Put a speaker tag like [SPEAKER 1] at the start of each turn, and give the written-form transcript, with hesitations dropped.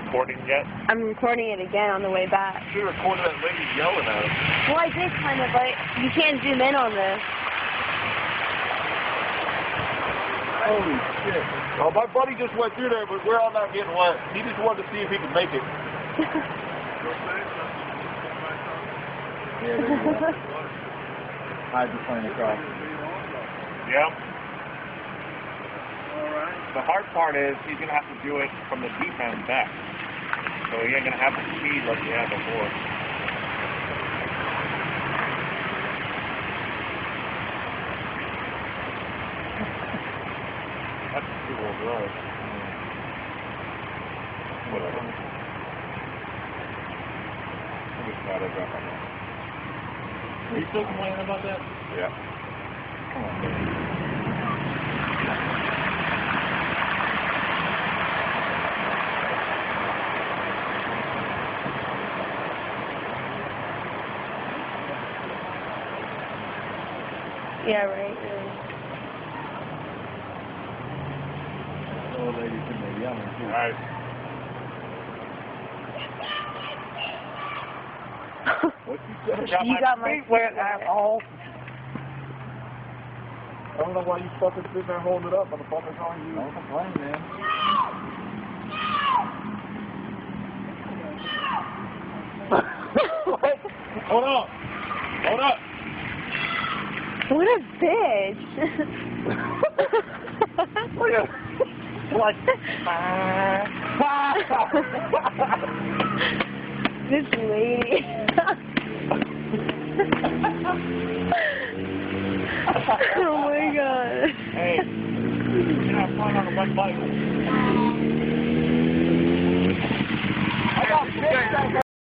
[SPEAKER 1] recording yet?
[SPEAKER 2] I'm recording it again on the way back.
[SPEAKER 1] You recorded that lady yelling at us.
[SPEAKER 2] Well, I did kind of, but you can't zoom in on this.
[SPEAKER 1] Holy shit. Oh, my buddy just went through there, but we're all not getting wet. He just wanted to see if he could make it.
[SPEAKER 3] Yeah, there you go. Hydroplane across.
[SPEAKER 1] Yep. The hard part is he's going to have to do it from the deep end back. So he ain't going to have the speed like he had before. That's a two-wheel drive. Whatever. I'm just glad I got on that.
[SPEAKER 3] Are you still complaining about that?
[SPEAKER 1] Yeah.
[SPEAKER 3] Come on, man.
[SPEAKER 2] Yeah, right.
[SPEAKER 3] The old lady's in there yelling too.
[SPEAKER 1] Right.
[SPEAKER 3] What you said?
[SPEAKER 2] You got my
[SPEAKER 3] wet, asshole. I don't know why you fucking sit there and hold it up. Motherfucker's on you. Don't complain, man. Hold up. Hold up.
[SPEAKER 2] What a bitch.
[SPEAKER 3] Look at like
[SPEAKER 2] this lady. Oh my god.
[SPEAKER 1] Hey, you're not flying on a wet bike.